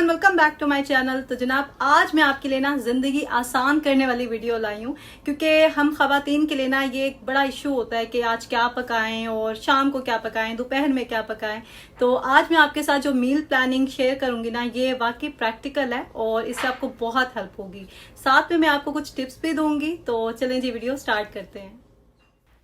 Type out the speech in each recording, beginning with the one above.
Everyone, welcome back to my channel. तो जनाब, आज मैं आपके लिए ना ज़िंदगी आसान करने वाली वीडियो लाई हूँ, क्योंकि हम ख़वातीन के लिए ना ये एक बड़ा इशू होता है कि आज क्या पकाएं और शाम को क्या पकाएं, दोपहर में क्या पकाएं। तो आज मैं आपके साथ जो मील प्लानिंग शेयर करूंगी ना, ये वाकई प्रैक्टिकल है और इससे आपको बहुत हेल्प होगी। साथ में मैं आपको कुछ टिप्स भी दूंगी। तो चलें जी, वीडियो स्टार्ट करते हैं।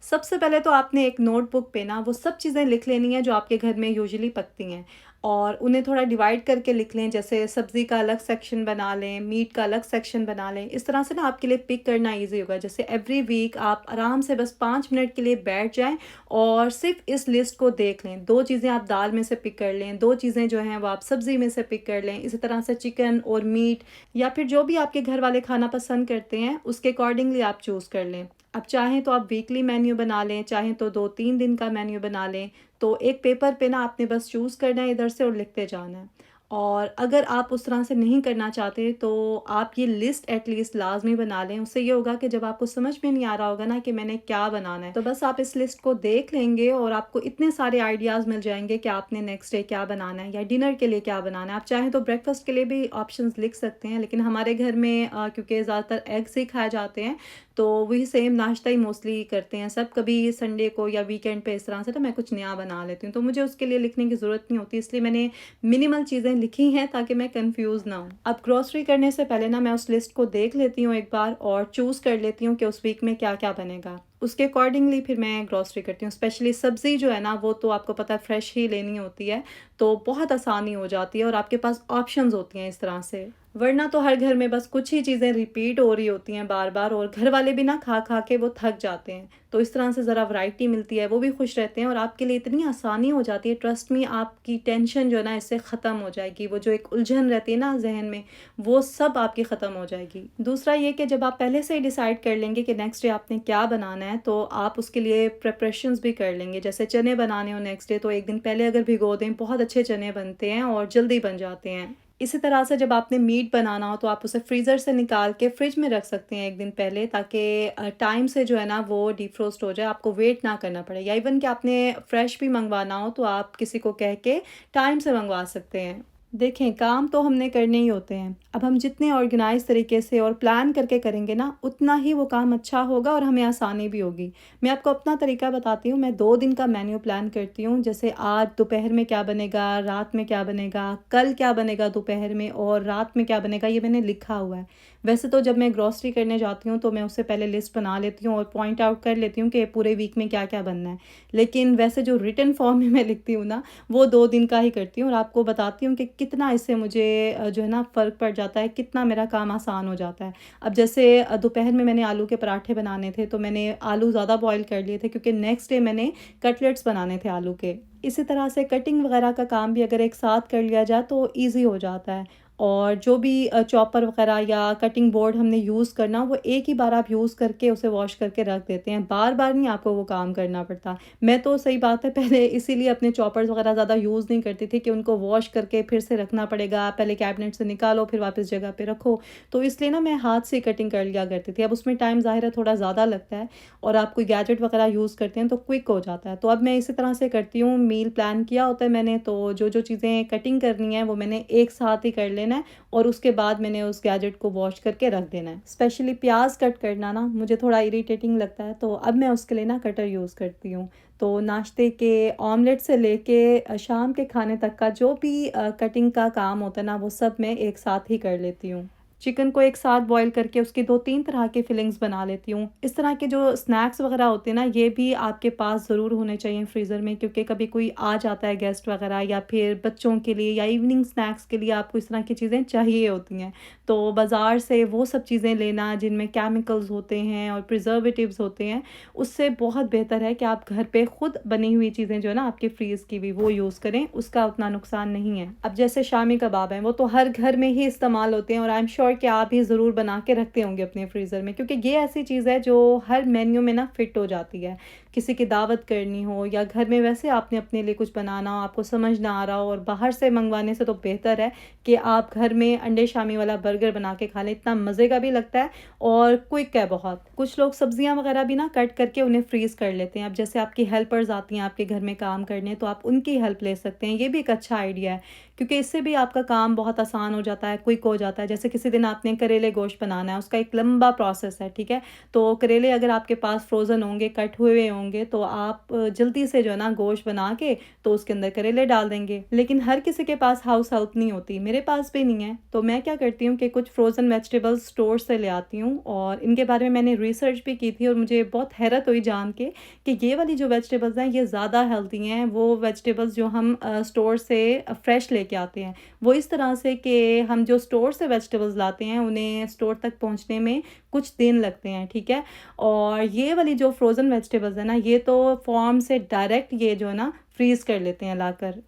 सबसे पहले तो आपने एक नोटबुक पे ना वो सब चीज़ें लिख लेनी है जो आपके घर में यूजुअली पकती हैं, और उन्हें थोड़ा डिवाइड करके लिख लें। जैसे सब्ज़ी का अलग सेक्शन बना लें, मीट का अलग सेक्शन बना लें। इस तरह से ना आपके लिए पिक करना इजी होगा। जैसे एवरी वीक आप आराम से बस 5 मिनट के लिए बैठ जाएं और सिर्फ इस लिस्ट को देख लें। 2 चीज़ें आप दाल में से पिक कर लें, 2 चीज़ें जो हैं वो आप सब्ज़ी में से पिक कर लें। इसी तरह से चिकन और मीट या फिर जो भी आपके घर वाले खाना पसंद करते हैं उसके अकॉर्डिंगली आप चूज़ कर लें। अब चाहें तो आप वीकली मेन्यू बना लें, चाहें तो 2-3 दिन का मेन्यू बना लें। तो एक पेपर पे ना आपने बस चूज़ करना है इधर से और लिखते जाना है। और अगर आप उस तरह से नहीं करना चाहते तो आप ये लिस्ट एटलीस्ट लाजमी बना लें। उससे ये होगा कि जब आपको समझ में नहीं आ रहा होगा ना कि मैंने क्या बनाना है, तो बस आप इस लिस्ट को देख लेंगे और आपको इतने सारे आइडियाज़ मिल जाएंगे कि आपने नेक्स्ट डे क्या बनाना है या डिनर के लिए क्या बनाना है। आप चाहें तो ब्रेकफास्ट के लिए भी ऑप्शंस लिख सकते हैं, लेकिन हमारे घर में क्योंकि ज़्यादातर एग्स ही खाए जाते हैं तो वही सेम नाश्ता ही मोस्टली करते हैं सब। कभी संडे को या वीकेंड पे इस तरह से तो मैं कुछ नया बना लेती हूँ, तो मुझे उसके लिए लिखने की ज़रूरत नहीं होती। इसलिए मैंने मिनिमल चीज़ें लिखी हैं ताकि मैं कंफ्यूज ना हूँ। अब ग्रोसरी करने से पहले ना मैं उस लिस्ट को देख लेती हूँ एक बार और चूज़ कर लेती हूँ कि उस वीक में क्या क्या बनेगा। उसके अकॉर्डिंगली फिर मैं ग्रोसरी करती हूँ। स्पेशली सब्ज़ी जो है ना वो तो आपको पता है फ्रेश ही लेनी होती है, तो बहुत आसानी हो जाती है और आपके पास ऑप्शंस होती हैं इस तरह से। वरना तो हर घर में बस कुछ ही चीज़ें रिपीट हो रही होती हैं बार बार, और घर वाले भी ना खा खा के वो थक जाते हैं। तो इस तरह से ज़रा वैरायटी मिलती है, वो भी खुश रहते हैं और आपके लिए इतनी आसानी हो जाती है। ट्रस्ट मी, आपकी टेंशन जो है ना इससे ख़त्म हो जाएगी। वो जो एक उलझन रहती है ना जहन में, वो सब आपकी ख़त्म हो जाएगी। दूसरा ये कि जब आप पहले से ही डिसाइड कर लेंगे कि नेक्स्ट डे आपने क्या बनाना है, तो आप उसके लिए प्रिपरेशंस भी कर लेंगे। जैसे चने बनाने हो नेक्स्ट डे, तो एक दिन पहले अगर भिगो दें, बहुत अच्छे चने बनते हैं और जल्दी बन जाते हैं। इसी तरह से जब आपने मीट बनाना हो तो आप उसे फ्रीज़र से निकाल के फ्रिज में रख सकते हैं एक दिन पहले, ताकि टाइम से जो है ना वो डिफ्रोस्ट हो जाए, आपको वेट ना करना पड़े। या इवन कि आपने फ्रेश भी मंगवाना हो तो आप किसी को कह के टाइम से मंगवा सकते हैं। देखें, काम तो हमने करने ही होते हैं। अब हम जितने ऑर्गेनाइज तरीके से और प्लान करके करेंगे ना, उतना ही वो काम अच्छा होगा और हमें आसानी भी होगी। मैं आपको अपना तरीका बताती हूँ। मैं 2 दिन का मेन्यू प्लान करती हूँ। जैसे आज दोपहर में क्या बनेगा, रात में क्या बनेगा, कल क्या बनेगा दोपहर में और रात में क्या बनेगा, ये मैंने लिखा हुआ है। वैसे तो जब मैं ग्रॉसरी करने जाती हूँ तो मैं उससे पहले लिस्ट बना लेती हूँ और पॉइंट आउट कर लेती हूँ कि पूरे वीक में क्या क्या बनना है। लेकिन वैसे जो रिटन फॉर्म में मैं लिखती हूँ ना, वो 2 दिन का ही करती हूँ और आपको बताती हूँ कि कितना इससे मुझे जो है ना फ़र्क पड़ जाता है, कितना मेरा काम आसान हो जाता है। अब जैसे दोपहर में मैंने आलू के पराठे बनाने थे, तो मैंने आलू ज़्यादा बॉईल कर लिए थे क्योंकि नेक्स्ट डे मैंने कटलेट्स बनाने थे आलू के। इसी तरह से कटिंग वगैरह का काम भी अगर एक साथ कर लिया जाए तो ईज़ी हो जाता है। और जो भी चॉपर वगैरह या कटिंग बोर्ड हमने यूज़ करना, वो एक ही बार आप यूज़ करके उसे वॉश करके रख देते हैं, बार बार नहीं आपको वो काम करना पड़ता। मैं तो सही बात है पहले इसीलिए अपने चॉपर्स वगैरह ज़्यादा यूज़ नहीं करती थी कि उनको वॉश करके फिर से रखना पड़ेगा, पहले कैबिनेट से निकालो फिर वापस जगह पे रखो। तो इसलिए ना मैं हाथ से कटिंग कर लिया करती थी। अब उसमें टाइम ज़ाहिर है थोड़ा ज़्यादा लगता है और आप कोई गैजेट वगैरह यूज़ करते हैं तो क्विक हो जाता है। तो अब मैं इसी तरह से करती हूँ। मील प्लान किया होता है मैंने, तो जो जो चीज़ें कटिंग करनी है वो मैंने एक साथ ही कर लेना है और उसके बाद मैंने उस गैजेट को वॉश करके रख देना है। स्पेशली प्याज कट करना ना मुझे थोड़ा इरिटेटिंग लगता है, तो अब मैं उसके लिए ना कटर यूज़ करती हूँ। तो नाश्ते के ऑमलेट से लेके शाम के खाने तक का जो भी कटिंग का काम होता है ना, वो सब मैं एक साथ ही कर लेती हूँ। चिकन को एक साथ बॉईल करके उसकी 2-3 तरह के फिलिंग्स बना लेती हूँ। इस तरह के जो स्नैक्स वगैरह होते हैं ना, ये भी आपके पास ज़रूर होने चाहिए फ्रीज़र में, क्योंकि कभी कोई आ जाता है गेस्ट वगैरह, या फिर बच्चों के लिए या इवनिंग स्नैक्स के लिए आपको इस तरह की चीज़ें चाहिए होती हैं। तो बाज़ार से वो सब चीज़ें लेना जिनमें केमिकल्स होते हैं और प्रिजर्वेटिव्स होते हैं, उससे बहुत बेहतर है कि आप घर पे खुद बनी हुई चीज़ें जो है ना आपके फ्रीज़ की भी, वो यूज़ करें। उसका उतना नुकसान नहीं है। अब जैसे शामी कबाब हैं, वो तो हर घर में ही इस्तेमाल होते हैं और आई एम श्योर कि आप भी ज़रूर बना के रखते होंगे अपने फ्रीज़र में, क्योंकि ये ऐसी चीज़ है जो हर मेन्यू में ना फिट हो जाती है। किसी की दावत करनी हो, या घर में वैसे आपने अपने लिए कुछ बनाना हो, आपको समझ ना आ रहा हो, और बाहर से मंगवाने से तो बेहतर है कि आप घर में अंडे शामी वाला बर्गर बना के खा लें। इतना मज़े का भी लगता है और क्विक है बहुत। कुछ लोग सब्जियां वगैरह भी ना कट करके उन्हें फ्रीज़ कर लेते हैं। अब जैसे आपकी हेल्पर्स आती हैं आपके घर में काम करने, तो आप उनकी हेल्प ले सकते हैं। ये भी एक अच्छा आइडिया है, क्योंकि इससे भी आपका काम बहुत आसान हो जाता है, क्विक हो जाता है। जैसे किसी दिन आपने करेले गोश्त बनाना है, उसका एक लंबा प्रोसेस है, ठीक है। तो करेले अगर आपके पास फ्रोज़न होंगे, कट हुए होंगे, तो आप जल्दी से जो है ना गोश्त बना के तो उसके अंदर करेले डाल देंगे। लेकिन हर किसी के पास हाउस हेल्प नहीं होती, मेरे पास भी नहीं है। तो मैं क्या करती हूँ कि कुछ फ्रोज़न वेजिटेबल्स स्टोर से ले आती हूँ, और इनके बारे में मैंने रिसर्च भी की थी, और मुझे बहुत हैरत हुई जान के कि ये वाली जो वेजिटेबल्स हैं ये ज़्यादा हेल्दी हैं। वो वेजिटेबल्स जो हम स्टोर से फ्रेश लेके आते हैं, वो इस तरह से कि हम जो स्टोर से वेजिटेबल्स लाते हैं उन्हें स्टोर तक पहुंचने में कुछ दिन लगते हैं, ठीक है। और ये वाली जो फ्रोज़न वेजिटेबल्स है ना, ये तो फार्म से डायरेक्ट ये जो है ना फ्रीज़ कर लेते हैं लाकर।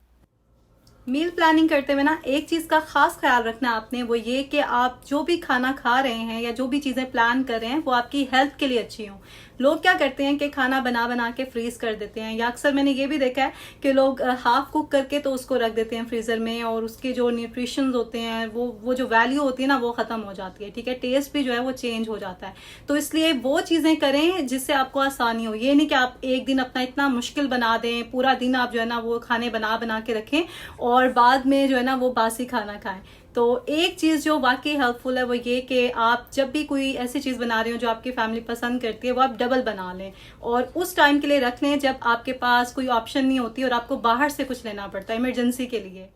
मील प्लानिंग करते हुए ना एक चीज़ का खास ख्याल रखना आपने, वो ये कि आप जो भी खाना खा रहे हैं या जो भी चीज़ें प्लान कर रहे हैं वो आपकी हेल्थ के लिए अच्छी हों। लोग क्या करते हैं कि खाना बना बना के फ्रीज कर देते हैं, या अक्सर मैंने ये भी देखा है कि लोग हाफ कुक करके तो उसको रख देते हैं फ्रीजर में, और उसके जो न्यूट्रिशंस होते हैं वो जो वैल्यू होती है ना वो खत्म हो जाती है, ठीक है। टेस्ट भी जो है वो चेंज हो जाता है। तो इसलिए वो चीज़ें करें जिससे आपको आसानी हो। ये नहीं कि आप एक दिन अपना इतना मुश्किल बना दें, पूरा दिन आप जो है ना वो खाने बना बना के रखें और बाद में जो है ना वो बासी खाना खाएं। तो एक चीज़ जो वाकई हेल्पफुल है वो ये कि आप जब भी कोई ऐसी चीज़ बना रहे हो जो आपकी फैमिली पसंद करती है, वो आप डबल बना लें और उस टाइम के लिए रख लें जब आपके पास कोई ऑप्शन नहीं होती और आपको बाहर से कुछ लेना पड़ता है इमरजेंसी के लिए।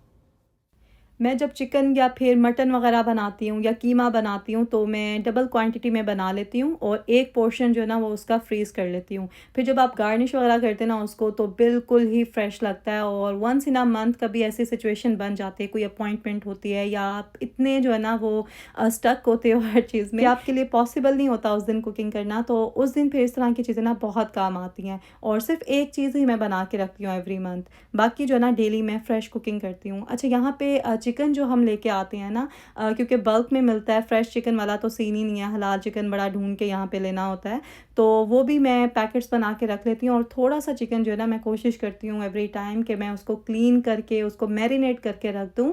मैं जब चिकन या फिर मटन वगैरह बनाती हूँ या कीमा बनाती हूँ, तो मैं डबल क्वांटिटी में बना लेती हूँ और एक पोर्शन जो है ना वो उसका फ्रीज़ कर लेती हूँ। फिर जब आप गार्निश वगैरह करते हैं ना उसको, तो बिल्कुल ही फ्रेश लगता है। और वंस इन अ मंथ कभी ऐसी सिचुएशन बन जाती है, कोई अपॉइंटमेंट होती है, या आप इतने जो है ना वो स्टक होते हो हर चीज़ में, आपके लिए पॉसिबल नहीं होता उस दिन कुकिंग करना, तो उस दिन फिर इस तरह की चीज़ें ना बहुत काम आती हैं। और सिर्फ एक चीज़ ही मैं बना के रखती हूँ एवरी मंथ, बाकी जो है ना डेली मैं फ्रेश कुकिंग करती हूँ। अच्छा, यहाँ पे चिकन जो हम लेके आते हैं ना, क्योंकि बल्क में मिलता है, फ्रेश चिकन वाला तो सीन ही नहीं है, हलाल चिकन बड़ा ढूंढ के यहाँ पे लेना होता है, तो वो भी मैं पैकेट्स बना के रख लेती हूँ। और थोड़ा सा चिकन जो है ना मैं कोशिश करती हूँ एवरी टाइम कि मैं उसको क्लीन करके उसको मैरिनेट करके रख दूँ,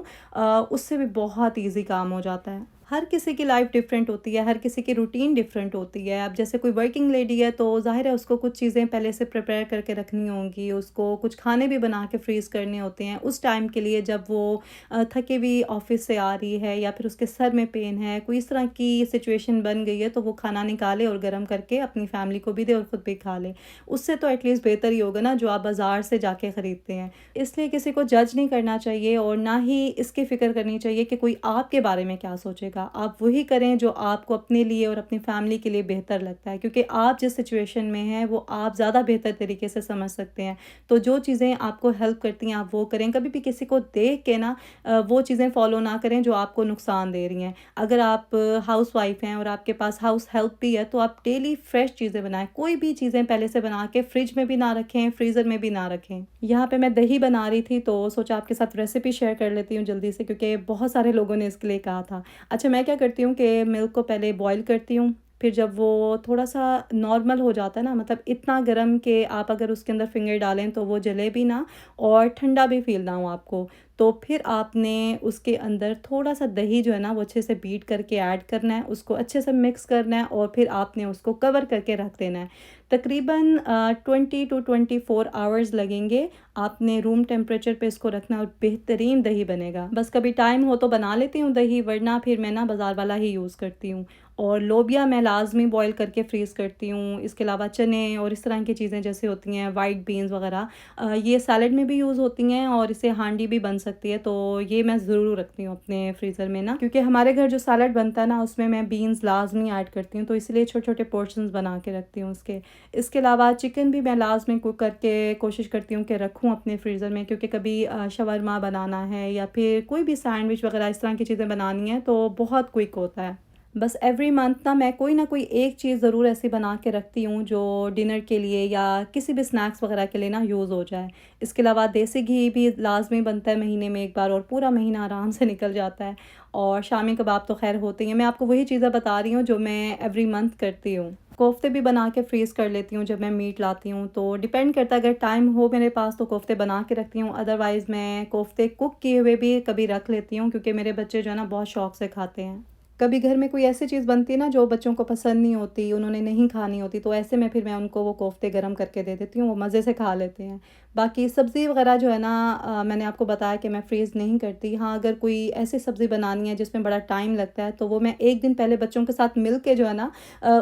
उससे भी बहुत ईजी काम हो जाता है। हर किसी की लाइफ डिफरेंट होती है, हर किसी की रूटीन डिफरेंट होती है। अब जैसे कोई वर्किंग लेडी है तो ज़ाहिर है उसको कुछ चीज़ें पहले से प्रिपेयर करके रखनी होंगी, उसको कुछ खाने भी बना के फ्रीज़ करने होते हैं उस टाइम के लिए, जब वो थकी हुई ऑफिस से आ रही है या फिर उसके सर में पेन है, कोई इस तरह की सिचुएशन बन गई है, तो वो खाना निकाले और गर्म करके अपनी फैमिली को भी दे और ख़ुद भी खा ले। उससे तो एटलीस्ट बेहतर ही होगा ना जो आप बाज़ार से जाके ख़रीदते हैं। इसलिए किसी को जज नहीं करना चाहिए और ना ही इसकी फ़िक्र करनी चाहिए कि कोई आपके बारे में क्या सोचेगा। आप वही करें जो आपको अपने लिए और अपनी फैमिली के लिए बेहतर लगता है, क्योंकि आप जिस सिचुएशन में हैं वो आप ज़्यादा बेहतर तरीके से समझ सकते हैं। तो जो चीज़ें आपको हेल्प करती हैं आप वो करें। कभी भी किसी को देख के ना वो चीज़ें फॉलो ना करें जो आपको नुकसान दे रही हैं। अगर आप हाउस वाइफ हैं और आपके पास हाउस हेल्प भी है, तो आप डेली फ्रेश चीज़ें बनाएं। कोई भी चीज़ें पहले से बना के फ्रिज में भी ना रखें, फ्रीज़र में भी ना रखें। यहाँ पे मैं दही बना रही थी तो सोचा आपके साथ रेसिपी शेयर कर लेती हूँ जल्दी से, क्योंकि बहुत सारे लोगों ने इसके लिए कहा था। अच्छा, मैं क्या करती हूँ कि मिल्क को पहले बॉईल करती हूँ, फिर जब वो थोड़ा सा नॉर्मल हो जाता है ना, मतलब इतना गर्म कि आप अगर उसके अंदर फिंगर डालें तो वो जले भी ना और ठंडा भी फील ना हो आपको, तो फिर आपने उसके अंदर थोड़ा सा दही जो है ना वो अच्छे से बीट करके ऐड करना है, उसको अच्छे से मिक्स करना है और फिर आपने उसको कवर करके रख देना है। तकरीबन 20 to 24 आवर्स लगेंगे। आपने रूम टेम्परेचर पे इसको रखना और बेहतरीन दही बनेगा। बस कभी टाइम हो तो बना लेती हूँ दही, वरना फिर मैं ना बाज़ार वाला ही यूज़ करती हूँ। और लोबिया मैं लाजमी बॉईल करके फ्रीज़ करती हूँ। इसके अलावा चने और इस तरह की चीज़ें जैसे होती हैं वाइट बीन्स वगैरह, ये सैलड में भी यूज़ होती हैं और इसे हांडी भी बन सकती है, तो ये मैं ज़रूर रखती हूँ अपने फ्रीज़र में ना, क्योंकि हमारे घर जो सैलड बनता है ना उसमें मैं बीन्स लाजमी ऐड करती हूँ, तो इसलिए छोटे छोटे पोर्शंस बना के रखती हूँ उसके। इसके अलावा चिकन भी मैं लाजमी कुक करके कोशिश करती हूँ कि रखूँ अपने फ्रीज़र में, क्योंकि कभी शवरमा बनाना है या फिर कोई भी सैंडविच वगैरह इस तरह की चीज़ें बनानी है तो बहुत क्विक होता है। बस एवरी मंथ ना कोई एक चीज़ ज़रूर ऐसी बना के रखती हूँ जो डिनर के लिए या किसी भी स्नैक्स वगैरह के लिए ना यूज़ हो जाए। इसके अलावा देसी घी भी लाजमी बनता है महीने में एक बार, और पूरा महीना आराम से निकल जाता है। और शामी कबाब तो खैर होते ही हैं। मैं आपको वही चीज़ें बता रही हूँ जो मैं एवरी मंथ करती हूँ। कोफ्ते भी बना के फ्रीज़ कर लेती हूँ जब मैं मीट लाती हूँ, तो डिपेंड करता है, अगर टाइम हो मेरे पास तो कोफ्ते बना के रखती हूँ, अदरवाइज़ मैं कोफ्ते कुक किए हुए भी कभी रख लेती हूँ, क्योंकि मेरे बच्चे जो है ना बहुत शौक से खाते हैं। कभी घर में कोई ऐसी चीज़ बनती है ना जो बच्चों को पसंद नहीं होती, उन्होंने नहीं खानी होती, तो ऐसे में फिर मैं उनको वो कोफ्ते गरम करके दे देती हूँ, वो मज़े से खा लेते हैं। बाकी सब्ज़ी वग़ैरह जो है ना मैंने आपको बताया कि मैं फ्रीज़ नहीं करती। हाँ, अगर कोई ऐसी सब्ज़ी बनानी है जिसमें बड़ा टाइम लगता है, तो वो मैं 1 दिन पहले बच्चों के साथ मिल के जो है ना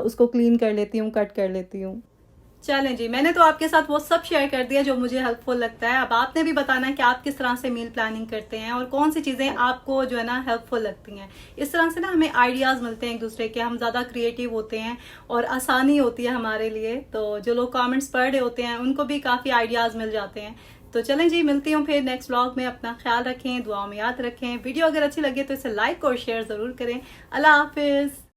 उसको क्लीन कर लेती हूँ, कट कर लेती हूँ। चलें जी, मैंने तो आपके साथ वो सब शेयर कर दिया जो मुझे हेल्पफुल लगता है। अब आपने भी बताना है कि आप किस तरह से मील प्लानिंग करते हैं और कौन सी चीज़ें आपको जो है ना हेल्पफुल लगती हैं। इस तरह से ना हमें आइडियाज़ मिलते हैं एक दूसरे के, हम ज़्यादा क्रिएटिव होते हैं और आसानी होती है हमारे लिए। तो जो लोग कमेंट्स पढ़ रहे होते हैं उनको भी काफ़ी आइडियाज़ मिल जाते हैं। तो चलें जी, मिलती हूँ फिर नेक्स्ट व्लॉग में। अपना ख्याल रखें, दुआओं में याद रखें। वीडियो अगर अच्छी लगे तो इसे लाइक और शेयर ज़रूर करें। अल्लाह हाफिज़।